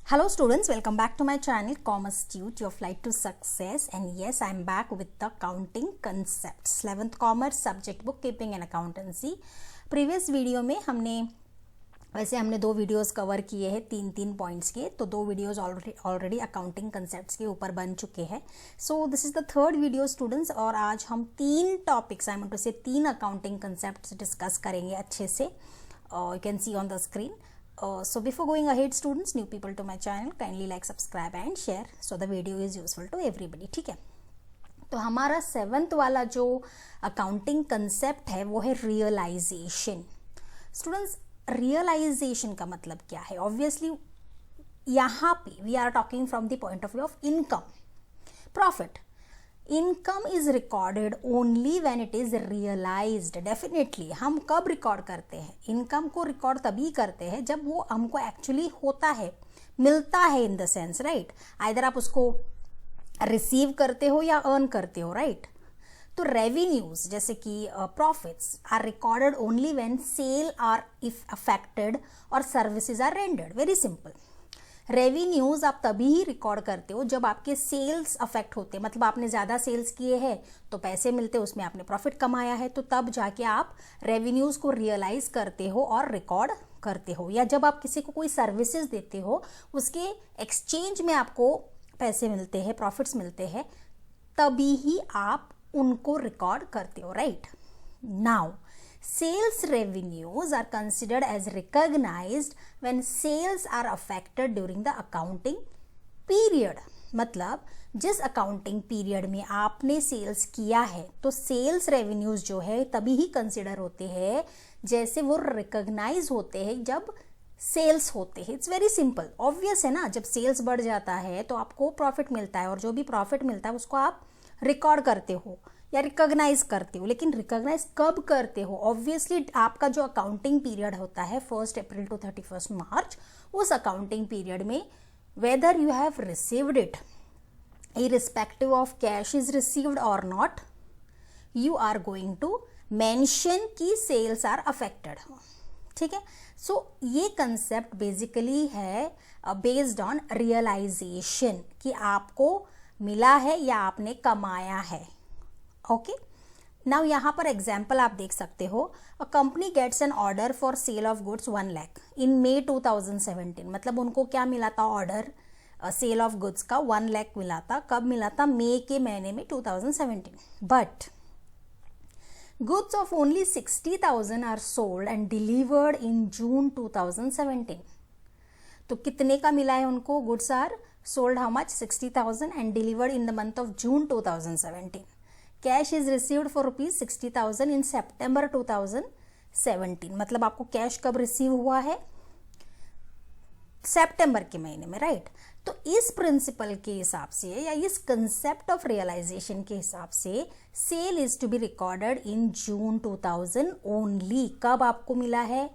Hello students, welcome back to my channel Commerce Tute, your flight to success. And yes, I am back with the accounting concepts. 11th commerce subject bookkeeping and accountancy. Previous video में हमने दो videos cover किए हैं तीन points के, तो दो videos already accounting concepts के ऊपर बन चुके हैं. So this is the third video students, और आज हम तीन टॉपिक्स तीन अकाउंटिंग कंसेप्ट्स डिस्कस करेंगे अच्छे से. You can see on the screen. So before going ahead students, new people to my channel, kindly like, subscribe and share so the video is useful to everybody. ठीक है, तो हमारा 7th वाला जो accounting concept है वो है realisation. Students, realisation का मतलब क्या है? ऑब्वियसली यहाँ पे we are talking from the point of view of income, profit. Income is recorded only when it is realised. Definitely हम कब रिकॉर्ड करते हैं? इनकम को रिकॉर्ड तभी करते हैं जब वो हमको एक्चुअली होता है, मिलता है, in the sense, right. Either आप उसको रिसीव करते हो या अर्न करते हो, राइट. तो रेवेन्यूज जैसे कि profits are recorded only when sale are effected और services are rendered. Very simple. Revenues आप तभी ही रिकॉर्ड करते हो जब आपके सेल्स अफेक्ट होते हैं, मतलब आपने ज़्यादा सेल्स किए हैं तो पैसे मिलते हैं, उसमें आपने प्रॉफिट कमाया है, तो तब जाके आप रेवेन्यूज को रियलाइज करते हो और रिकॉर्ड करते हो. या जब आप किसी को कोई सर्विसेज देते हो, उसके एक्सचेंज में आपको पैसे मिलते हैं, प्रॉफिट्स मिलते हैं, तभी ही आप उनको रिकॉर्ड करते हो, right. Now sales revenues are considered as recognized when sales are affected during the accounting period. मतलब जिस अकाउंटिंग पीरियड में आपने सेल्स किया है तो सेल्स रेवेन्यूज जो है तभी ही कंसिडर होते हैं जैसे वो रिकॉग्नाइज होते हैं जब सेल्स होते हैं. इट्स वेरी सिंपल, ऑब्वियस है ना. जब सेल्स बढ़ जाता है तो आपको प्रॉफिट मिलता है, और जो भी प्रॉफिट मिलता है उसको आप रिकॉर्ड करते हो या रिकॉग्नाइज करते हो. लेकिन रिकॉग्नाइज कब करते हो? ऑब्वियसली आपका जो अकाउंटिंग पीरियड होता है 1 अप्रैल टू 31 मार्च, उस अकाउंटिंग पीरियड में whether you have received it irrespective of cash is received और not, you are going to mention कि सेल्स आर अफेक्टेड. ठीक है. सो ये कंसेप्ट बेसिकली है बेस्ड ऑन रियलाइजेशन, कि आपको मिला है या आपने कमाया है. ओके. नाउ यहाँ पर एग्जाम्पल आप देख सकते हो. A company gets an order for sale of goods 1 lakh in May 2017. मतलब उनको क्या मिला था? ऑर्डर सेल ऑफ गुड्स का 1 लाख मिला था. कब मिला था? मई के महीने में 2017. But goods of only 60,000 are sold and delivered in June 2017. तो कितने का मिला है उनको? Goods are sold how much? 60,000 and delivered in the month of June 2017. Cash is received for rupees 60,000 in September 2017. मतलब आपको कैश कब रिसीव हुआ है? सितंबर के महीने में, राइट. तो इस प्रिंसिपल के हिसाब से या इस कंसेप्ट ऑफ रियलाइजेशन के हिसाब से sale is to be recorded in June 2000 only. कब आपको मिला है?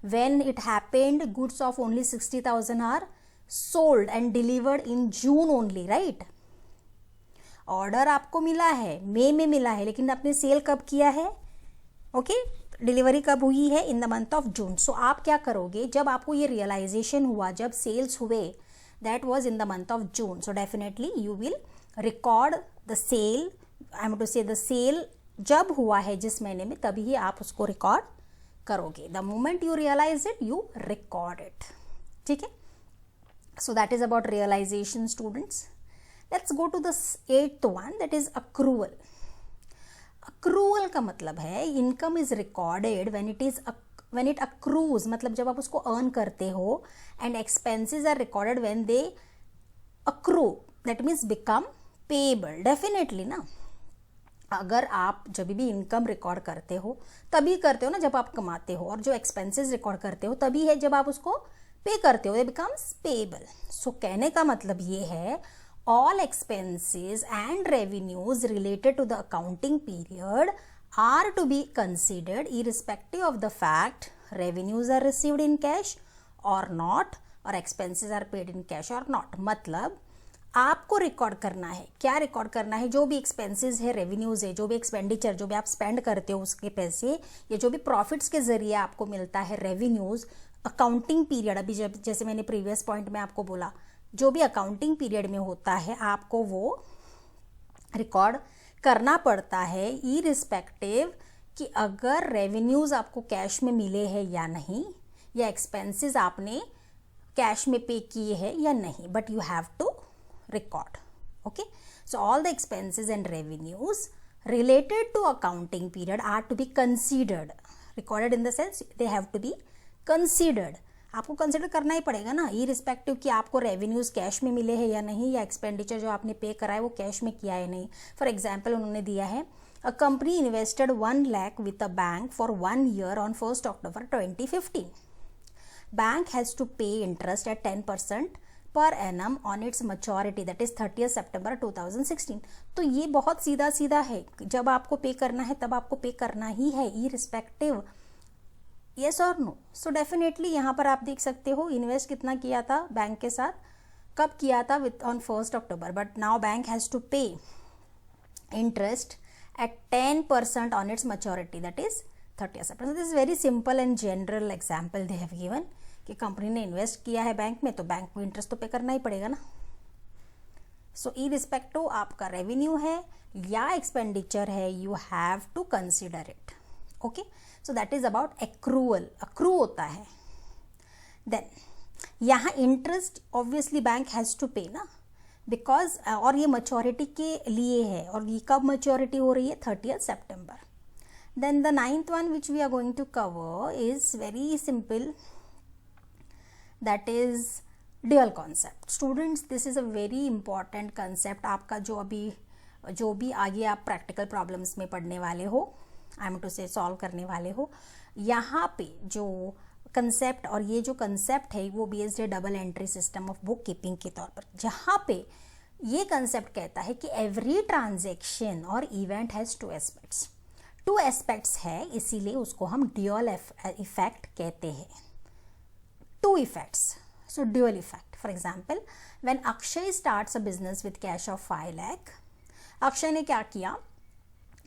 When it happened goods of only 60,000 are sold and delivered in June only, right. Order आपको मिला है, मई में मिला है, लेकिन आपने सेल कब किया है? ओके. डिलीवरी कब हुई है? In the month of June. So आप क्या करोगे? जब आपको ये रियलाइजेशन हुआ, जब सेल्स हुए, that was in the month of June. So definitely you will record the sale. I am to say the sale जब हुआ है जिस महीने में, तभी ही आप उसको रिकॉर्ड करोगे. The moment you realise it, you record it. ठीक है. So that is about realisation students. Let's go to the 8th one, that is accrual. Accrual का मतलब है income is recorded when it accrues, मतलब जब आप उसको अर्न करते हो, and expenses are recorded when they accrue, that means become payable. Definitely ना, अगर आप जब भी इनकम रिकॉर्ड करते हो तभी करते हो ना जब आप कमाते हो, और जो एक्सपेंसेस रिकॉर्ड करते हो तभी है जब आप उसको पे करते हो. it becomes payable. सो कहने का मतलब ये है all expenses and revenues related to the accounting period are to be considered irrespective of the fact revenues are received in cash or not, or expenses are paid in cash or not. मतलब आपको record करना है. क्या record करना है? जो भी expenses है, रेवेन्यूज है, जो भी एक्सपेंडिचर, जो भी आप स्पेंड करते हो उसके पैसे, या जो भी प्रॉफिट्स के जरिए आपको मिलता है रेवेन्यूज, अकाउंटिंग पीरियड, अभी जैसे मैंने प्रीवियस पॉइंट में आपको बोला, जो भी अकाउंटिंग पीरियड में होता है आपको वो रिकॉर्ड करना पड़ता है, इरिस्पेक्टिव कि अगर रेवेन्यूज आपको कैश में मिले हैं या नहीं, या एक्सपेंसेस आपने कैश में पे किए हैं या नहीं, but you have to record. Okay, so all the expenses and revenues related to accounting period are to be considered. Recorded in the sense they have to be considered. आपको consider करना ही पड़ेगा ना, इरिस्पेक्टिव कि आपको revenues cash में मिले हैं या नहीं, या एक्सपेंडिचर जो आपने पे करा है वो कैश में किया है नहीं. फॉर एग्जाम्पल उन्होंने दिया है a company invested 1 lakh with a bank for 1 year on 1st October 2015. Bank has to pay interest at 10% per annum on its maturity that is 30th September 2016. तो ये बहुत सीधा सीधा है, जब आपको पे करना है तब आपको पे करना ही है, इरिस्पेक्टिव. यस और नो. सो डेफिनेटली यहाँ पर आप देख सकते हो इन्वेस्ट कितना किया था बैंक के साथ, कब किया था, with on 1st October, but now bank has to pay interest at 10% on its maturity that is 30th September. This is very simple and general example they have given कि company ने invest किया है bank में तो bank को interest तो पे करना ही पड़ेगा ना. सो इरिस्पेक्टिव आपका रेवेन्यू है या एक्सपेंडिचर है, you have to consider it. Okay, so that is about accrual. Accrue होता है. देन यहाँ interest obviously bank has to pay ना, बिकॉज और ये मैच्योरिटी के लिए है, और ये कब मैच्योरिटी हो रही है, 30th September. Then the 9th one which we are going to cover is very simple, that is dual concept. Students, this is a very important concept. आपका जो भी आगे आप प्रैक्टिकल प्रॉब्लम्स में पढ़ने वाले हो, आई एम टू से सॉल्व करने वाले हो, यहाँ पे जो कंसेप्ट, और ये जो कंसेप्ट है वो बेस्ड है double entry system of book keeping के तौर पर, जहाँ पे ये कंसेप्ट कहता है कि एवरी ट्रांजेक्शन और इवेंट हैज़ 2 एस्पेक्ट्स. 2 एस्पेक्ट्स है, इसीलिए उसको हम ड्यूअल इफेक्ट कहते हैं. 2 effects. So dual effect. For example, when Akshay starts a business with cash of 5 lakh, Akshay ने क्या किया,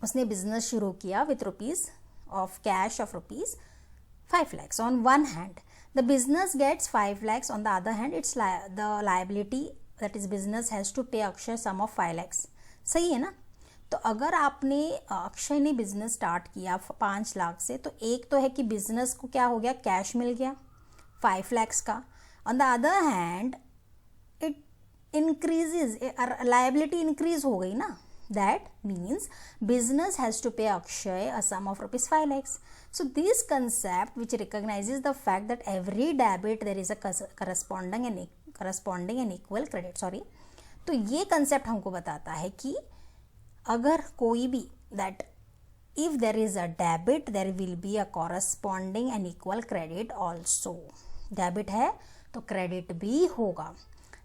उसने बिजनेस शुरू किया with rupees of cash of rupees 5 lakhs. On one hand, the business gets 5 lakhs. On the other hand, it's the liability, that is business has to pay Akshay sum of 5 lakhs. सही है ना. तो अगर आपने अक्षय ने business start किया 5 लाख से, तो एक तो है कि बिजनेस को क्या हो गया, कैश मिल गया 5 lakhs का. On the other hand it increases, liability increase हो गई ना. That means business has to pay अक्षय a sum of rupees 5 lakhs. So this concept which recognises the fact that every debit there is a corresponding and equal credit. Sorry, तो ये concept हमको बताता है कि अगर कोई भी, that if there is a debit there will be a corresponding and equal credit also. Debit है तो क्रेडिट भी होगा.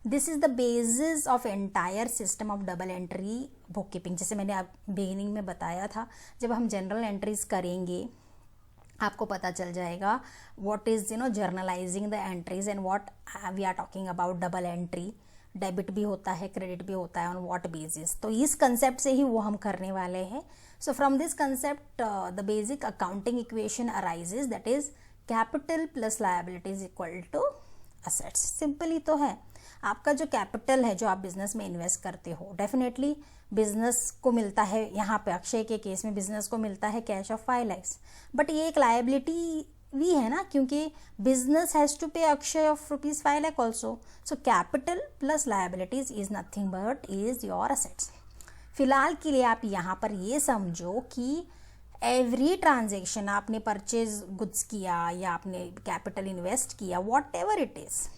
This is the basis of entire system of double entry book keeping. जैसे मैंने आप बिगिनिंग में बताया था, जब हम जनरल एंट्रीज करेंगे आपको पता चल जाएगा what is journalising the entries and what we are talking about double entry. Debit भी होता है, क्रेडिट भी होता है, ऑन व्हाट बेसिस. तो इस कंसेप्ट से ही वो हम करने वाले हैं. So from this concept the basic accounting equation arises, that is capital plus liabilities equal to assets. Simply तो है, आपका जो कैपिटल है जो आप बिजनेस में इन्वेस्ट करते हो, डेफिनेटली बिजनेस को मिलता है. यहाँ पे अक्षय के केस में बिजनेस को मिलता है कैश ऑफ 5 lakhs, बट ये एक लायबिलिटी भी है ना, क्योंकि business has to pay Akshay of rupees 5 lakh also. So capital plus liabilities is nothing but is your assets. फिलहाल के लिए आप यहाँ पर ये समझो कि एवरी ट्रांजेक्शन, आपने परचेज गुड्स किया या आपने कैपिटल इन्वेस्ट किया, वॉट एवर इट इज,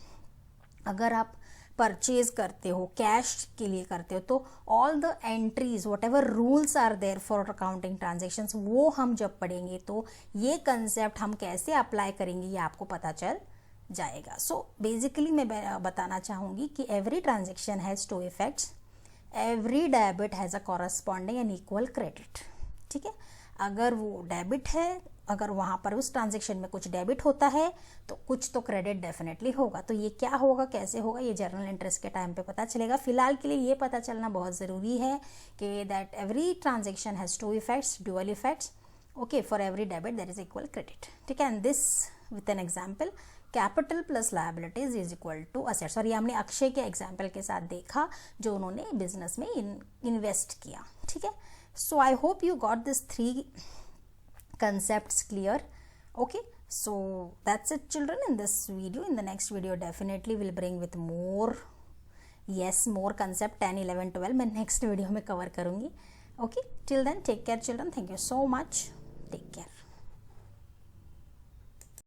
अगर आप परचेज करते हो, कैश के लिए करते हो, तो all the entries whatever rules are there for accounting transactions, वो हम जब पढ़ेंगे तो ये कंसेप्ट हम कैसे अप्लाई करेंगे ये आपको पता चल जाएगा. सो बेसिकली मैं बताना चाहूँगी कि every transaction has 2 effects. Every debit has a corresponding and equal credit. ठीक है, अगर वो डेबिट है, अगर वहाँ पर उस ट्रांजेक्शन में कुछ डेबिट होता है तो कुछ तो क्रेडिट डेफिनेटली होगा. तो ये क्या होगा, कैसे होगा, ये जर्नल इंटरेस्ट के टाइम पे पता चलेगा. फिलहाल के लिए ये पता चलना बहुत ज़रूरी है कि that every transaction has 2 effects, dual effects. Okay, for every debit there is equal credit. ठीक है, and this with an example capital plus liabilities is equal to assets. और ये हमने अक्षय के एग्जाम्पल के साथ देखा जो उन्होंने बिजनेस में इन्वेस्ट किया, ठीक है। So I hope you got this 3 concepts clear. Okay, so that's it children in this video. In the next video definitely will bring with more, yes, more concept 10 11 12 मैं next video में cover करूँगी. Okay, till then take care children. Thank you so much. Take care.